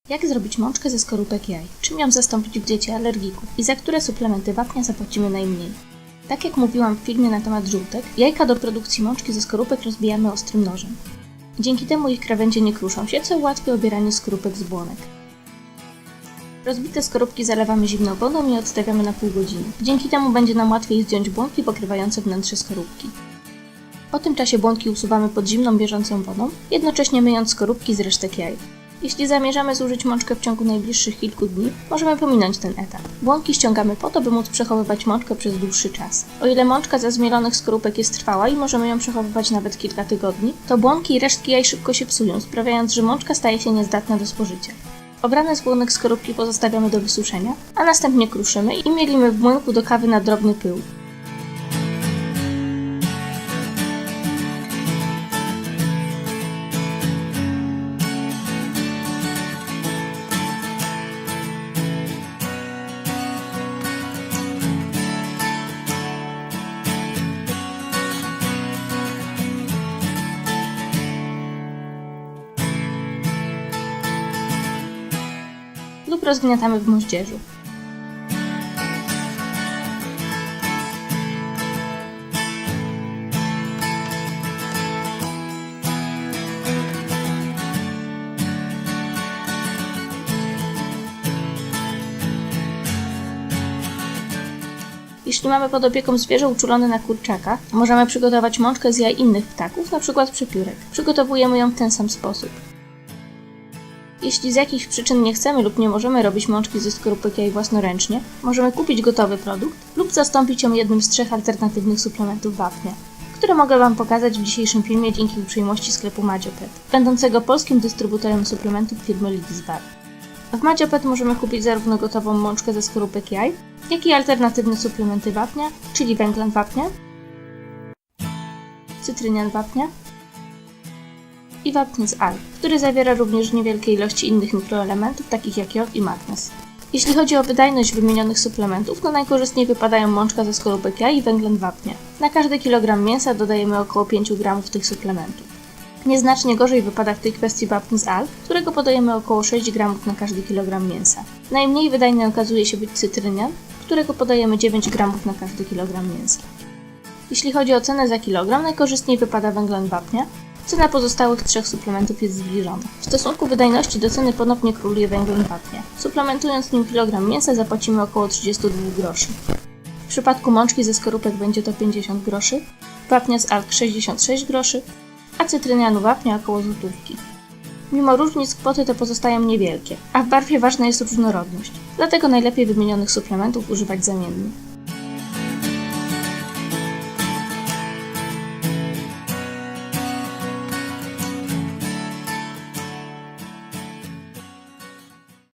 Jak zrobić mączkę ze skorupek jaj? Czym ją zastąpić w diecie alergików? I za które suplementy wapnia zapłacimy najmniej? Tak jak mówiłam w filmie na temat żółtek, jajka do produkcji mączki ze skorupek rozbijamy ostrym nożem. Dzięki temu ich krawędzie nie kruszą się, co ułatwia obieranie skorupek z błonek. Rozbite skorupki zalewamy zimną wodą i odstawiamy na pół godziny. Dzięki temu będzie nam łatwiej zdjąć błonki pokrywające wnętrze skorupki. Po tym czasie błonki usuwamy pod zimną, bieżącą wodą, jednocześnie myjąc skorupki z resztek jaj. Jeśli zamierzamy zużyć mączkę w ciągu najbliższych kilku dni, możemy pominąć ten etap. Błonki ściągamy po to, by móc przechowywać mączkę przez dłuższy czas. O ile mączka ze zmielonych skorupek jest trwała i możemy ją przechowywać nawet kilka tygodni, to błonki i resztki jaj szybko się psują, sprawiając, że mączka staje się niezdatna do spożycia. Obrane z błonek skorupki pozostawiamy do wysuszenia, a następnie kruszymy i mielimy w młynku do kawy na drobny pył. Lub rozgniatamy w moździerzu. Jeśli mamy pod opieką zwierzę uczulone na kurczaka, możemy przygotować mączkę z jaj innych ptaków, np. przepiórek. Przygotowujemy ją w ten sam sposób. Jeśli z jakichś przyczyn nie chcemy lub nie możemy robić mączki ze skorupek jaj własnoręcznie, możemy kupić gotowy produkt lub zastąpić ją jednym z 3 alternatywnych suplementów wapnia, które mogę Wam pokazać w dzisiejszym filmie dzięki uprzejmości sklepu Madziopet, będącego polskim dystrybutorem suplementów firmy Lidisbar. W Madziopet możemy kupić zarówno gotową mączkę ze skorupek jaj, jak i alternatywne suplementy wapnia, czyli węglan wapnia, cytrynian wapnia i wapń z alg, który zawiera również niewielkie ilości innych mikroelementów, takich jak jod i magnez. Jeśli chodzi o wydajność wymienionych suplementów, to najkorzystniej wypadają mączka ze skorupek jaj i węglan wapnia. Na każdy kilogram mięsa dodajemy około 5 g tych suplementów. Nieznacznie gorzej wypada w tej kwestii wapń z alg, którego podajemy około 6 g na każdy kilogram mięsa. Najmniej wydajny okazuje się być cytrynian, którego podajemy 9 g na każdy kilogram mięsa. Jeśli chodzi o cenę za kilogram, najkorzystniej wypada węglan wapnia. Cena pozostałych 3 suplementów jest zbliżona. W stosunku wydajności do ceny ponownie króluje węglan wapnia. Suplementując nim kilogram mięsa zapłacimy około 32 groszy. W przypadku mączki ze skorupek będzie to 50 groszy, wapnia z alg 66 groszy, a cytrynianu wapnia około złotówki. Mimo różnic kwoty te pozostają niewielkie, a w barwie ważna jest różnorodność, dlatego najlepiej wymienionych suplementów używać zamiennie.